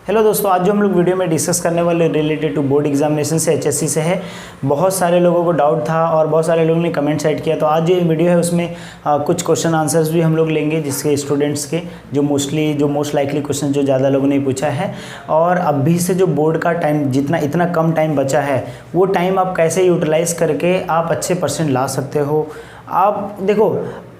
Hello दोस्तों, आज जो हम लोग वीडियो में डिस्कस करने वाले रिलेटेड टू बोर्ड एग्जामिनेशन से एचएससी से है। बहुत सारे लोगों को डाउट था और बहुत सारे लोगों ने कमेंट साइड किया, तो आज जो वीडियो है उसमें कुछ क्वेश्चन आंसर्स भी हम लोग लेंगे जिसके स्टूडेंट्स के जो मोस्ट लाइकली क्वेश्चन जो ज़्यादा लोगों ने पूछा है। और अभी से जो बोर्ड का टाइम इतना कम टाइम बचा है, वो टाइम आप कैसे यूटिलाइज़ करके आप अच्छे परसेंट ला सकते हो। आप देखो,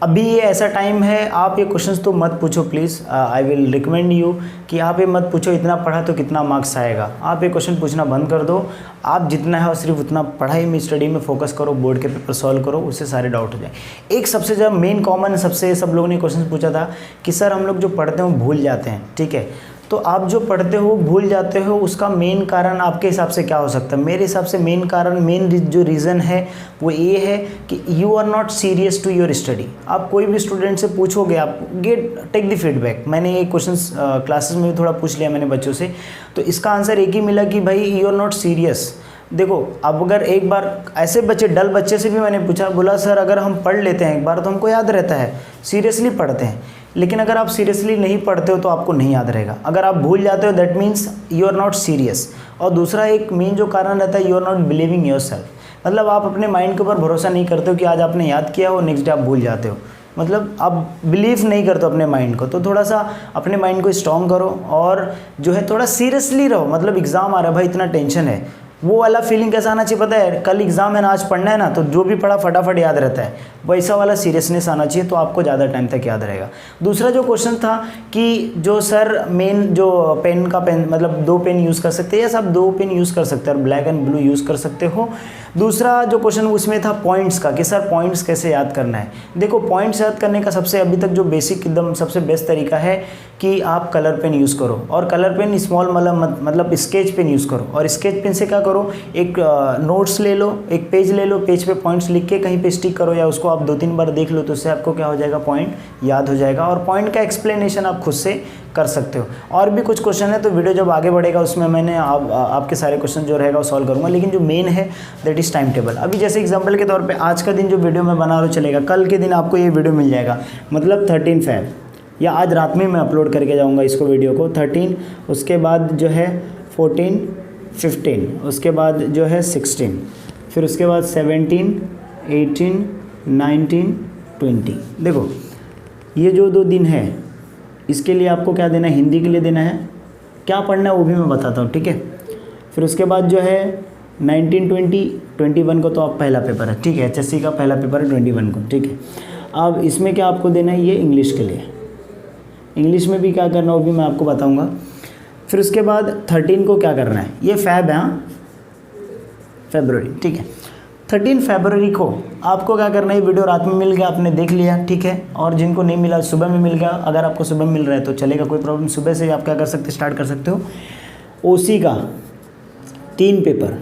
अभी ये ऐसा टाइम है, आप ये क्वेश्चंस तो मत पूछो please. I will recommend you कि आप ये मत पूछो इतना पढ़ा तो कितना मार्क्स आएगा। आप ये क्वेश्चन पूछना बंद कर दो। आप जितना है सिर्फ उतना पढ़ाई में, स्टडी में फोकस करो, बोर्ड के पेपर सॉल्व करो, उससे सारे डाउट हो जाए। एक सबसे ज़्यादा मेन कॉमन सबसे सब लोगों ने क्वेश्चन पूछा था कि सर हम लोग जो पढ़ते हैं भूल जाते हैं, ठीक है। तो आप जो पढ़ते हो भूल जाते हो, उसका मेन कारण आपके हिसाब से क्या हो सकता है? मेरे हिसाब से मेन कारण, जो रीज़न है वो ये है कि you are not serious to your study. आप कोई भी स्टूडेंट से पूछोगे, आप टेक द फीडबैक। मैंने ये क्वेश्चंस क्लासेस में भी थोड़ा पूछ लिया मैंने बच्चों से, तो इसका आंसर एक ही मिला कि भाई यू आर नॉट सीरियस। देखो, अब अगर एक बार ऐसे डल बच्चे से भी मैंने पूछा, बोला सर अगर हम पढ़ लेते हैं एक बार तो हमको याद रहता है, सीरियसली पढ़ते हैं। लेकिन अगर आप सीरियसली नहीं पढ़ते हो तो आपको नहीं याद रहेगा। अगर आप भूल जाते हो that means you are not serious. और दूसरा एक मेन जो कारण रहता है, you are not believing yourself. मतलब आप अपने माइंड के ऊपर भरोसा नहीं करते हो कि आज आपने याद किया हो, नेक्स्ट डे आप भूल जाते हो। मतलब आप बिलीव नहीं करते अपने माइंड को। तो थोड़ा सा अपने माइंड को स्ट्रॉन्ग करो और जो है थोड़ा सीरियसली रहो। मतलब एग्ज़ाम आ रहा है भाई, इतना टेंशन है, वो वाला फीलिंग कैसा आना चाहिए पता है? कल एग्जाम है ना, आज पढ़ना है ना, तो जो भी पढ़ा फटाफट याद रहता है, वैसा वाला सीरियसनेस आना चाहिए, तो आपको ज़्यादा टाइम तक याद रहेगा। दूसरा जो क्वेश्चन था कि जो सर मेन जो पेन मतलब 2 पेन यूज़ कर सकते हैं या सब 2 पेन यूज़ कर सकते हैं और ब्लैक एंड ब्लू यूज़ कर सकते हो। दूसरा जो क्वेश्चन उसमें था पॉइंट्स का कि सर पॉइंट्स कैसे याद करना है। देखो, पॉइंट्स याद करने का सबसे अभी तक जो बेसिक एकदम सबसे बेस्ट तरीका है कि आप कलर पेन यूज़ करो। और कलर पेन स्मॉल मतलब स्केच पेन यूज़ करो। और स्केच पेन से क्या करो, एक नोट्स ले लो, एक पेज ले लो, पेज पे पॉइंट्स लिख के कहीं पे स्टिक करो या उसको आप 2-3 बार देख लो, तो उससे आपको क्या हो जाएगा, पॉइंट याद हो जाएगा। और पॉइंट का एक्सप्लेनेशन आप खुद से कर सकते हो। और भी कुछ क्वेश्चन है, तो वीडियो जब आगे बढ़ेगा उसमें मैंने आपके सारे क्वेश्चन जो रहेगा वो सॉल्व करूँगा। लेकिन जो मेन है दैट इज़ टाइम टेबल। अभी जैसे एग्जांपल के तौर पे आज का दिन जो वीडियो मैं बना रहा हूँ चलेगा, कल के दिन आपको ये वीडियो मिल जाएगा, मतलब 13 Feb, या आज रात में मैं अपलोड करके जाऊँगा इसको वीडियो को। 13, उसके बाद जो है 14, 15, उसके बाद जो है 16, फिर उसके बाद 17, 18, 19, 20। देखो, ये जो 2 दिन है इसके लिए आपको क्या देना है, हिंदी के लिए देना है। क्या पढ़ना है वो भी मैं बताता हूँ, ठीक है। फिर उसके बाद जो है 19, 20, 21 को तो आप पहला पेपर है, ठीक है, एचएससी का पहला पेपर है 21 को, ठीक है। अब इसमें क्या आपको देना है, ये इंग्लिश के लिए। इंग्लिश में भी क्या करना है वो भी मैं आपको बताऊँगा। फिर उसके बाद 13 को क्या करना है, ये फैब है, फरवरी, ठीक है। 13 फरवरी को आपको क्या करना है, ये वीडियो रात में मिल गया, आपने देख लिया, ठीक है। और जिनको नहीं मिला सुबह में मिल गया। अगर आपको सुबह मिल रहा है तो चलेगा, कोई प्रॉब्लम। सुबह से आप क्या कर सकते, स्टार्ट कर सकते हो। ओसी का 3 पेपर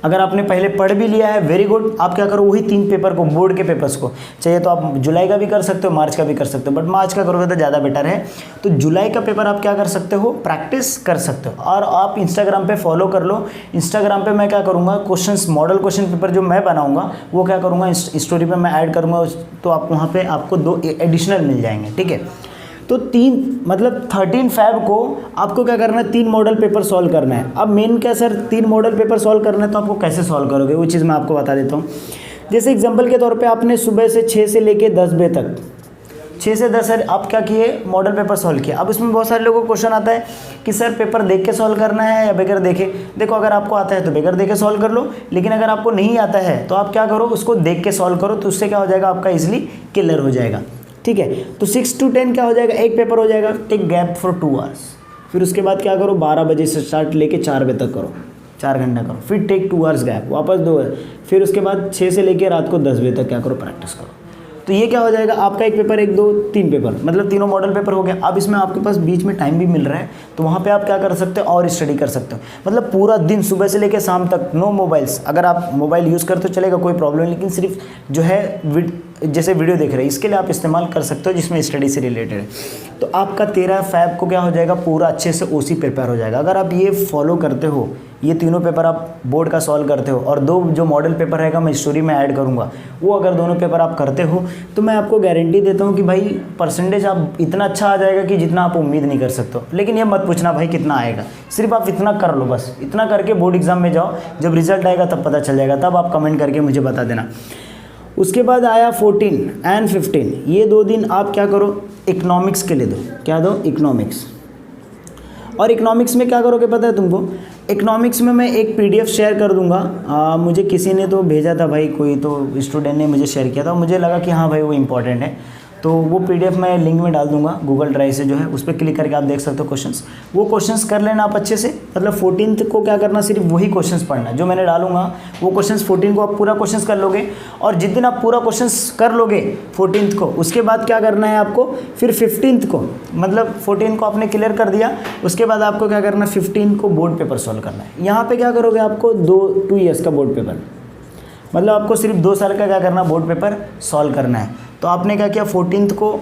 अगर आपने पहले पढ़ भी लिया है, वेरी गुड। आप क्या करो, वही 3 पेपर को, बोर्ड के पेपर्स को, चाहिए तो आप जुलाई का भी कर सकते हो, मार्च का भी कर सकते हो, बट मार्च का करोगे तो ज़्यादा बेटर है। तो जुलाई का पेपर आप क्या कर सकते हो, प्रैक्टिस कर सकते हो। और आप इंस्टाग्राम पे फॉलो कर लो। इंस्टाग्राम पे मैं क्या करूँगा, क्वेश्चंस, मॉडल क्वेश्चन पेपर जो मैं बनाऊँगा वो क्या करूँगा, स्टोरी पर मैं ऐड करूँगा, तो आप वहाँ पर आपको 2 एडिशनल मिल जाएंगे, ठीक है। तो 3 मतलब 13 Feb को आपको क्या करना है, 3 मॉडल पेपर सॉल्व करना है। अब मेन क्या सर, 3 मॉडल पेपर सॉल्व करना है, तो आपको कैसे सॉल्व करोगे वो चीज़ मैं आपको बता देता हूँ। जैसे एग्जांपल के तौर पे आपने सुबह से 6 से लेके 10 बजे तक, 6 से 10 आप क्या किए, मॉडल पेपर सॉल्व किया। अब इसमें बहुत सारे लोगों को क्वेश्चन आता है कि सर पेपर देख के सॉल्व करना है या बगैर देखे। देखो, अगर आपको आता है तो बगैर देखे सॉल्व कर लो, लेकिन अगर आपको नहीं आता है तो आप क्या करो, उसको देख के सॉल्व करो, तो उससे क्या हो जाएगा, आपका ईजिली क्लियर हो जाएगा, ठीक है। तो 6 to 10 क्या हो जाएगा, एक पेपर हो जाएगा। Take gap for 2 hours। फिर उसके बाद क्या करो, 12 बजे से स्टार्ट लेके 4 बजे तक करो, 4 घंटा करो। फिर टेक 2 hours गैप, वापस 2 hours। फिर उसके बाद 6 से लेके रात को 10 बजे तक क्या करो, प्रैक्टिस करो। तो ये क्या हो जाएगा, आपका एक पेपर, 1, 2, 3 पेपर, मतलब तीनों मॉडल पेपर हो गया। अब इसमें आपके पास बीच में टाइम भी मिल रहा है, तो वहाँ पे आप क्या कर सकते हो, और स्टडी कर सकते हो। मतलब पूरा दिन सुबह से लेकर शाम तक नो मोबाइल्स। अगर आप मोबाइल यूज़ करते हो चलेगा, कोई प्रॉब्लम नहीं, लेकिन सिर्फ जो है जैसे वीडियो देख रहे हैं इसके लिए आप इस्तेमाल कर सकते हो, जिसमें स्टडी से रिलेटेड है। तो आपका 13 Feb को क्या हो जाएगा, पूरा अच्छे से ओसी प्रिपेयर हो जाएगा। अगर आप ये फॉलो करते हो, ये तीनों पेपर आप बोर्ड का सॉल्व करते हो और 2 जो मॉडल पेपर रहेगा मैं स्टोरी में ऐड करूँगा, वो अगर दोनों पेपर आप करते हो तो मैं आपको गारंटी देता हूँ कि भाई परसेंटेज आप इतना अच्छा आ जाएगा कि जितना आप उम्मीद नहीं कर सकते हो। लेकिन ये मत पूछना भाई कितना आएगा, सिर्फ आप इतना कर लो, बस इतना करके बोर्ड एग्जाम में जाओ, जब रिजल्ट आएगा तब पता चल जाएगा, तब आप कमेंट करके मुझे बता देना। उसके बाद आया 14 एंड 15, ये 2 दिन आप क्या करो, इकोनॉमिक्स के लिए दो। क्या दो? इकोनॉमिक्स। और इकोनॉमिक्स में क्या करोगे पता है तुमको? इकोनॉमिक्स में मैं एक पीडीएफ शेयर कर दूंगा, मुझे किसी ने तो भेजा था भाई, कोई तो स्टूडेंट ने मुझे शेयर किया था, मुझे लगा कि हाँ भाई वो इंपॉर्टेंट है, तो वो पीडीएफ मैं लिंक में डाल दूंगा गूगल ड्राइव से, जो है उस पर क्लिक करके आप देख सकते हो क्वेश्चंस। वो क्वेश्चंस कर लेना आप अच्छे से, मतलब 14 को क्या करना, सिर्फ वही क्वेश्चंस पढ़ना जो मैंने डालूंगा, वो क्वेश्चंस 14 को आप पूरा क्वेश्चंस कर लोगे। और जिस दिन आप पूरा क्वेश्चंस कर लोगे 14 को, उसके बाद क्या करना है आपको, फिर 15 को, मतलब 14 को आपने क्लियर कर दिया, उसके बाद आपको क्या करना है, 15 को बोर्ड पेपर सॉल्व करना है। यहाँ पर क्या करोगे, आपको 2 ईयर्स का बोर्ड पेपर, मतलब आपको सिर्फ 2 साल का क्या करना, बोर्ड पेपर सॉल्व करना है। तो आपने क्या किया, 14 को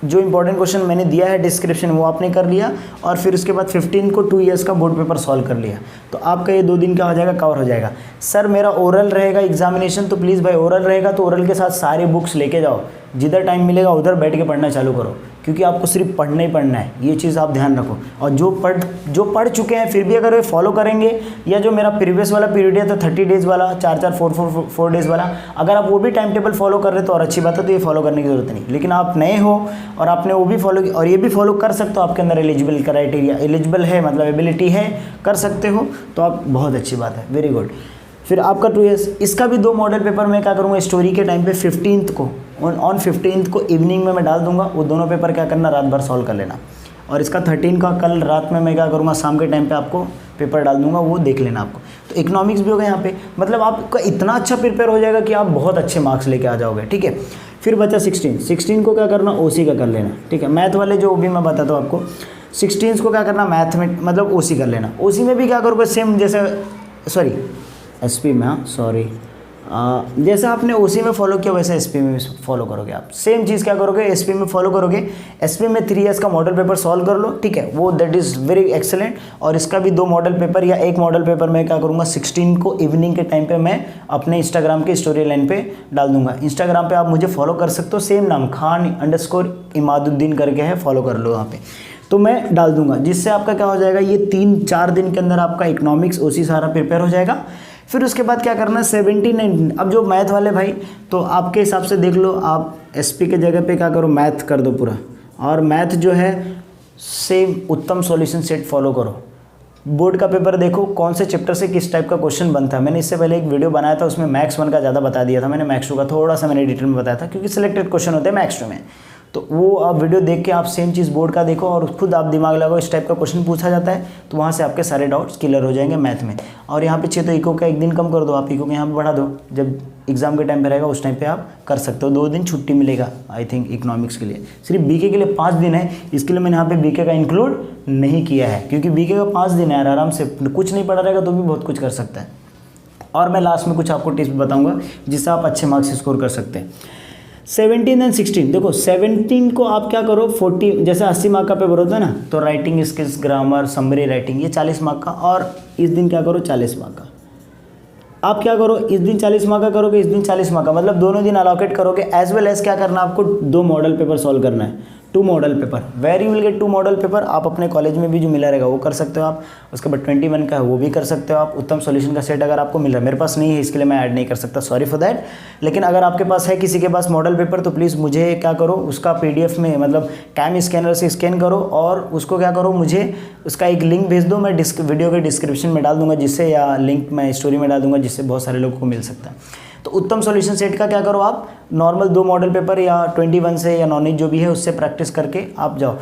जो इंपॉर्टेंट क्वेश्चन मैंने दिया है डिस्क्रिप्शन, वो आपने कर लिया, और फिर उसके बाद 15 को 2 ईयर्स का बोर्ड पेपर सॉल्व कर लिया, तो आपका ये 2 दिन क्या हो जाएगा, कवर हो जाएगा। सर मेरा ओरल रहेगा एग्जामिनेशन, तो प्लीज़ भाई ओरल रहेगा तो ओरल के साथ सारी बुक्स लेके जाओ, जिधर टाइम मिलेगा उधर बैठ के पढ़ना चालू करो, क्योंकि आपको सिर्फ पढ़ना ही पढ़ना है, ये चीज़ आप ध्यान रखो। और जो पढ़ चुके हैं फिर भी अगर वे फॉलो करेंगे, या जो मेरा प्रीवियस वाला पीरियड है तो 30 डेज़ वाला, 4 डेज़ वाला, अगर आप वो भी टाइम टेबल फॉलो कर रहे हो तो और अच्छी बात है, तो ये फॉलो करने की जरूरत नहीं। लेकिन आप नए हो और आपने वो भी फॉलो और ये भी फॉलो कर सकते हो, आपके अंदर एलिजिबल क्राइटेरिया एलिजिबल है, मतलब एबिलिटी है, कर सकते हो, तो आप बहुत अच्छी बात है, वेरी गुड। फिर आपका 2 ईयर्स, इसका भी 2 मॉडल पेपर मैं क्या करूँगा, स्टोरी के टाइम पे 15 को ऑन 15 को इवनिंग में मैं डाल दूंगा, वो दोनों पेपर क्या करना, रात भर सॉल्व कर लेना। और इसका 13 का कल रात में मैं क्या करूँगा, शाम के टाइम पे आपको पेपर डाल दूंगा, वो देख लेना आपको। तो इकोनॉमिक्स भी होगा यहाँ पे, मतलब आपका इतना अच्छा प्रिपेयर हो जाएगा कि आप बहुत अच्छे मार्क्स लेके आ जाओगे, ठीक है। फिर बचा 16 को क्या करना, ओसी का कर लेना, ठीक है। मैथ वाले जो भी मैं बताता हूँ आपको, 16 को क्या करना, मैथ में मतलब ओसी कर लेना। ओसी में भी क्या करोगे, सेम जैसे एसपी में, हाँ सॉरी, जैसा आपने ओसी में फॉलो किया वैसे एसपी में फॉलो करोगे आप। सेम चीज़ क्या करोगे, एसपी में फॉलो करोगे। एसपी में 3 ईयर्स का मॉडल पेपर सॉल्व कर लो, ठीक है, वो दैट इज़ वेरी एक्सेलेंट। और इसका भी 2 मॉडल पेपर या 1 मॉडल पेपर मैं क्या करूँगा, 16 को इवनिंग के टाइम पे मैं अपने इंस्टाग्राम के स्टोरी लाइन पे डाल दूंगा। इंस्टाग्राम पे आप मुझे फॉलो कर सकते हो, सेम नाम खान_इमादुद्दीन करके है, फॉलो कर लो वहाँ पे, तो मैं डाल दूंगा, जिससे आपका क्या हो जाएगा, ये 3-4 दिन के अंदर आपका इकोनॉमिक्स ओसी सारा प्रिपेयर हो जाएगा। फिर उसके बाद क्या करना है, 17 अब जो मैथ वाले भाई, तो आपके हिसाब से देख लो, आप एसपी के जगह पे क्या करो, मैथ कर दो पूरा। और मैथ जो है सेम उत्तम सॉल्यूशन सेट फॉलो करो। बोर्ड का पेपर देखो कौन से चैप्टर से किस टाइप का क्वेश्चन बनता है। मैंने इससे पहले एक वीडियो बनाया था, उसमें मैथ्स 1 का ज़्यादा बता दिया था मैंने, मैथ्स 2 का थोड़ा सा मैंने डिटेल में बताया था, क्योंकि सिलेक्टेड क्वेश्चन होते हैं मैथ्स 2 में। तो वो आप वीडियो देख के आप सेम चीज़ बोर्ड का देखो और खुद आप दिमाग लगाओ, इस टाइप का क्वेश्चन पूछा जाता है, तो वहाँ से आपके सारे डाउट्स क्लियर हो जाएंगे मैथ में। और यहाँ पे चाहिए तो इको का 1 दिन कम कर दो, आप इको को यहाँ पे बढ़ा दो, जब एग्जाम के टाइम पे रहेगा उस टाइम पे आप कर सकते हो। 2 दिन छुट्टी मिलेगा आई थिंक इकोनॉमिक्स के लिए। सिर्फ बीके के लिए 5 दिन है, इसके लिए मैंने यहाँ पे बीके का इंक्लूड नहीं किया है, क्योंकि बीके का 5 दिन है यार, आराम से कुछ नहीं पढ़ा रहेगा तो भी बहुत कुछ कर सकता है। और मैं लास्ट में कुछ आपको टिप्स बताऊँगा जिससे आप अच्छे मार्क्स स्कोर कर सकते हैं। 17 एंड 16 देखो, 17 को आप क्या करो, 40 जैसे 80 मार्क का पेपर होता है ना, तो writing skills, grammar, summary writing, ये 40 मार्क का, और इस दिन क्या करो 40 मार्क का। आप क्या करो, इस दिन 40 मार्क का करोगे, इस दिन 40 मार्क का, मतलब दोनों दिन अलोकेट करोगे। एज वेल एज क्या करना, आपको 2 मॉडल पेपर सॉल्व करना है, 2 model paper, very will get 2 model paper. आप अपने कॉलेज में भी जो मिला रहेगा वो कर सकते हो आप, उसके बाद 21 का है वो भी कर सकते हो आप। उत्तम सॉल्यूशन का सेट अगर आपको मिल रहा है, मेरे पास नहीं है इसके लिए मैं ऐड नहीं कर सकता, सॉरी फॉर दैट। लेकिन अगर आपके पास है, किसी के पास मॉडल पेपर, तो प्लीज़ मुझे क्या करो, उसका PDF में मतलब कैम स्कैनर से स्कैन करो और उसको क्या करो, मुझे उसका एक लिंक भेज दो, मैं वीडियो के डिस्क्रिप्शन में डाल दूंगा, जिससे या लिंक मैं स्टोरी में डाल दूंगा, जिससे बहुत सारे लोगों को मिल सकता है। तो उत्तम सॉल्यूशन सेट का क्या करो, आप नॉर्मल 2 मॉडल पेपर या 21 से या नॉन जो भी है उससे प्रैक्टिस करके आप जाओ।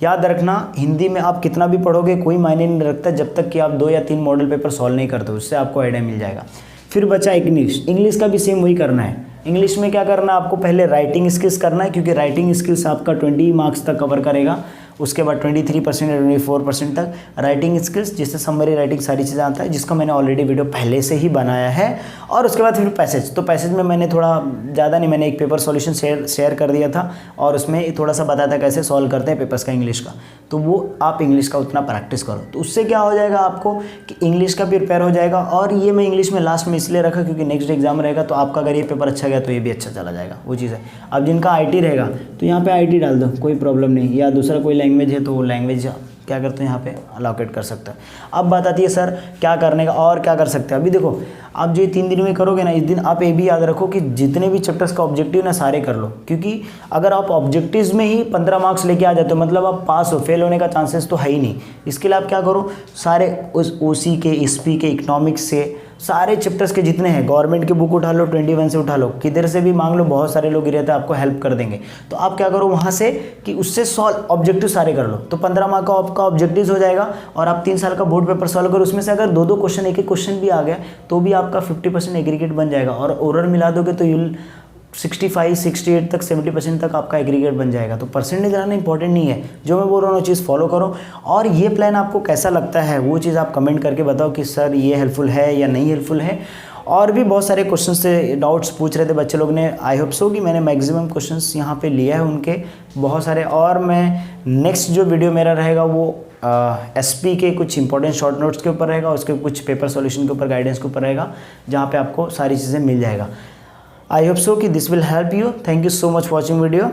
याद रखना, हिंदी में आप कितना भी पढ़ोगे कोई मायने नहीं रखता जब तक कि आप 2 या 3 मॉडल पेपर सॉल्व नहीं करते, उससे आपको आइडिया मिल जाएगा। फिर बचा इंग्लिश का भी सेम वही करना है। इंग्लिश में क्या करना है, आपको पहले राइटिंग स्किल्स करना है, क्योंकि राइटिंग स्किल्स आपका 20 मार्क्स तक कवर करेगा। उसके बाद 23% या 24% तक राइटिंग स्किल्स, जिससे समरी राइटिंग सारी चीज़ें आता है, जिसका मैंने ऑलरेडी वीडियो पहले से ही बनाया है। और उसके बाद फिर पैसेज, तो पैसेज में मैंने थोड़ा ज़्यादा नहीं, मैंने एक पेपर सॉल्यूशन शेयर कर दिया था और उसमें थोड़ा सा बताया था कैसे सॉल्व करते हैं पेपर्स का इंग्लिश का। तो वो आप इंग्लिश का उतना प्रैक्टिस करो, तो उससे क्या हो जाएगा आपको कि इंग्लिश का प्रिपेयर हो जाएगा। और ये मैं इंग्लिश में लास्ट में इसलिए रखा क्योंकि नेक्स्ट एग्जाम रहेगा, तो आपका अगर ये पेपर अच्छा गया तो ये भी अच्छा चला जाएगा, वो चीज़ है। अब जिनका IT रहेगा तो यहाँ पे IT डाल दो, कोई प्रॉब्लम नहीं, या दूसरा कोई लैंग्वेज है तो वो लैंग्वेज क्या करते हैं यहाँ पे अलोकेट कर सकते हैं। अब बात आती है सर क्या करने का और क्या कर सकते हैं। अभी देखो आप जो 3 दिन में करोगे ना, इस दिन आप ये भी याद रखो कि जितने भी चैप्टर्स का ऑब्जेक्टिव ना सारे कर लो, क्योंकि अगर आप ऑब्जेक्टिव्स में ही 15 मार्क्स लेके आ जाते हो मतलब आप पास हो, फेल होने का चांसेस तो है ही नहीं। इसके लिए आप क्या करो, सारे उस OC के, SP के, इकोनॉमिक्स से, सारे चैप्टर्स के जितने हैं, गवर्नमेंट की बुक उठा लो, 21 से उठा लो, किधर से भी मांग लो, बहुत सारे लोग रहते हैं आपको हेल्प कर देंगे। तो आप क्या करो वहाँ से कि उससे सॉल्व ऑब्जेक्टिव सारे कर लो, तो 15 मार्क का आपका ऑब्जेक्टिव हो जाएगा। और आप 3 साल का बोर्ड पेपर सॉल्व करो, उसमें से अगर 2-2 क्वेश्चन, एक क्वेश्चन भी आ गया तो भी आपका 50% एग्रीगेट बन जाएगा। और ओरल मिला दोगे तो यूल 65, 68 तक, 70% तक आपका एग्रीगेट बन जाएगा। तो परसेंटेज आना इंपॉर्टेंट नहीं है, जो मैं बोल रहा हूँ वो चीज़ फॉलो करो। और ये प्लान आपको कैसा लगता है वो चीज़ आप कमेंट करके बताओ कि सर ये हेल्पफुल है या नहीं हेल्पफुल है। और भी बहुत सारे क्वेश्चन से डाउट्स पूछ रहे थे बच्चे लोग ने, आई होप सो कि मैंने मैक्सिमम क्वेश्चंस यहाँ पे लिया है उनके बहुत सारे। और मैं नेक्स्ट जो वीडियो मेरा रहेगा वो SP के कुछ इंपॉर्टेंट शॉर्ट नोट्स के ऊपर रहेगा, उसके कुछ पेपर सॉल्यूशन के ऊपर, गाइडेंस के ऊपर रहेगा, जहाँ पे आपको सारी चीज़ें मिल जाएगा। आई होप सो कि this will help you. Thank you so much watching video.